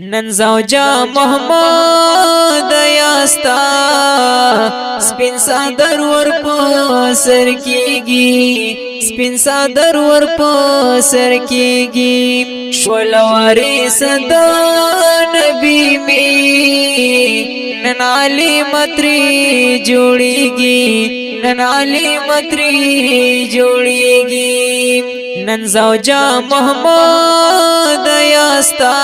نن زوجا محمد یاستا سپین صدر ور په سر کیږي سپین صدر ور په سر کیږي شولواري صدا نبی می نن علی متری جوړیږي نن علی متری جوړیږي نن زوجا محمد یاستا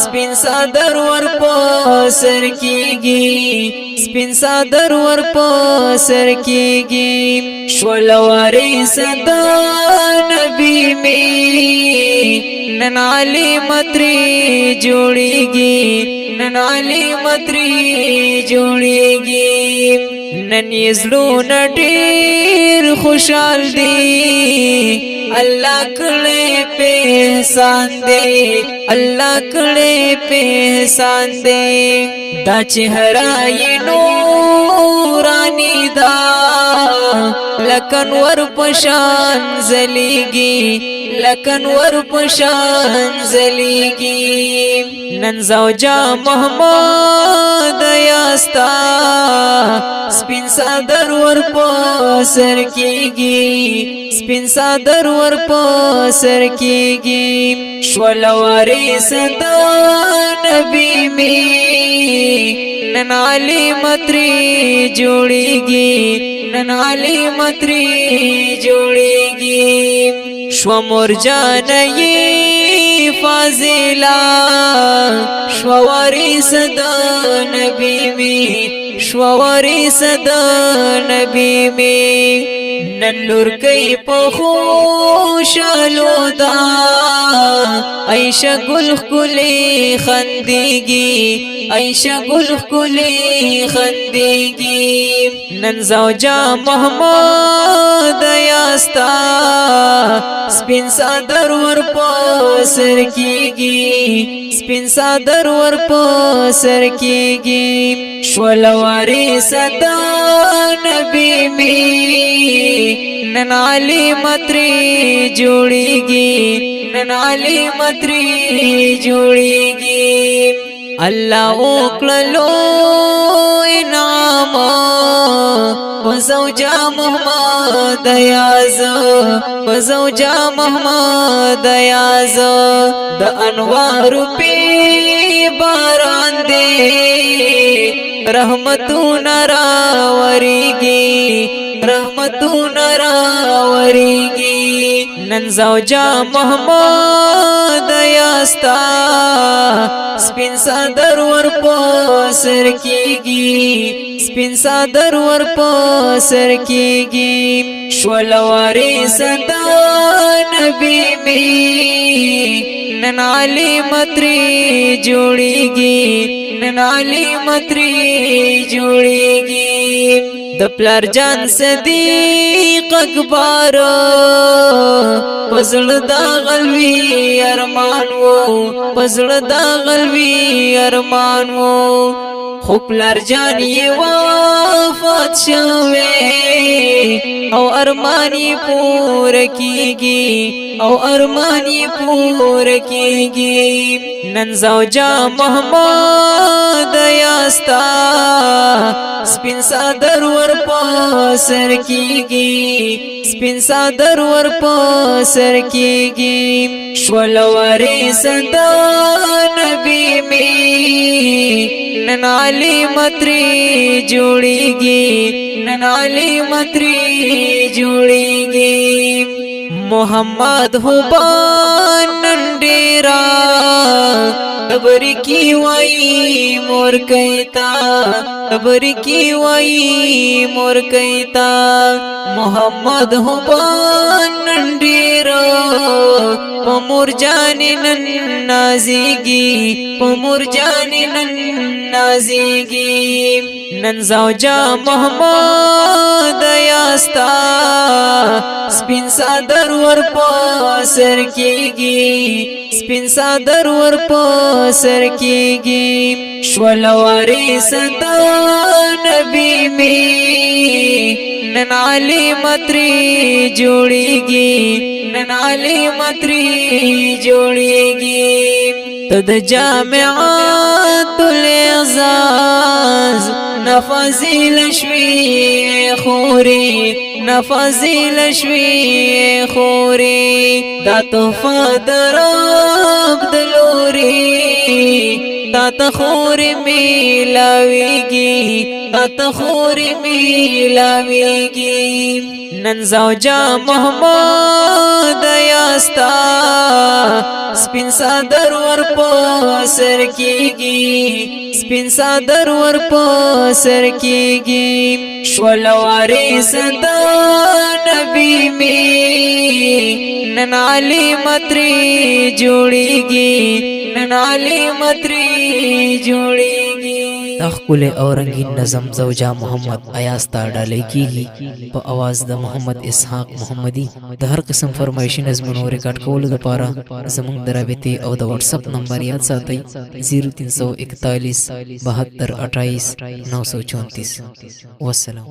سپین صدر ور په سر کیږي سپین صدر ور په سر کیږي شولواري صدا نبی می نن علی متری جوړیږي نن علی متری جوړیږي نن یزلون ډیر خوشحال دی الله کړه په احسان دی الله کړه په احسان دی دا چهره یې نورانی دا لکن ور پشان زلیږي لکن ور پشان زلیږي نن زوجا محمد یاستا سپین صدر ور په سر کیږي سپین صدر ور په سر کیږي شولواري صدا نبی می نن علی متری جوړیږي نن علی متری جوړیږي شو مرجان یې فاضلا شوواري صدا نبی می شوواري صدا نبی می نن لور کئی په خوشالو دا عائشہ گل خلی خندیگی عائشہ گل خلی خندیگی نن زوجا محمد یاستا سپین صدر ور په سر کیږي سپین صدر ور په سر کیږي شولواري صدا نبی می نن علی متری جوړیږي نن علی متری جوړیږي الله وکړلو انعام وزوجا محمد یاز وزوجا محمد یاز د انوار په باران دی رحمتون راوریږي رحمتون راوریږي نن زوجا محمد یاستا سپین صدر ور په سر کیږي سپین صدر ور په سر کیږي شولواري صدا نبی می نن علی متری جوړیږي نن علی متری جوړیږي د پلار جان صدیق اکبر پزړه دا غلوی ارمان وو پزړه دا غلوی ارمان وو خو پلار جان یې وفات شوه او ارمانی پور کیږي او ارمانی پور کیږي نن زوجا محمد یاستا سپین صدر ور په سر کیږي سپین صدر ور په سر کیږي شولواري صدا نبی می نن علی متری جوړیږي نن علی متری جوړیږي محمد حبان نندیرا خبر کی وای مور کیتا خبر کی وای مور کیتا محمد حبان نندیرا پمور جان نن نازیگی پمور جان نن نازیگی نن زوجا محمد یاستا سپین صدر ور په سر کیږي سپین صدر ور په سر کیږي شولواري صدا نبی می نن علی متری جوړیږي نن علی متری جوړیږي تد جامعات الاعزاز نفضیل شوی خوري نفضیل شوی خوري دا تحفه در رب دلوري تا تخوري میلاویگی تا تخوري میلاویگی نن زوجا محمد یاستا سپین صدر ور په سر کیږي سپین صدر ور په سر کیږي شول وارث د نبی می نن علی متری جوړیږي نن علی متری جوړیږي تخکل او رنگین نظم زوجا محمد ایاستا ډالۍ کیږي په आवाज د محمد اسحاق محمدي د هر قسم فرمایشي نظمونو ریکارډ کولو لپاره زموږ د رابطې او د واتس اپ نمبر یاد ساتئ 0341 72 28 934 والسلام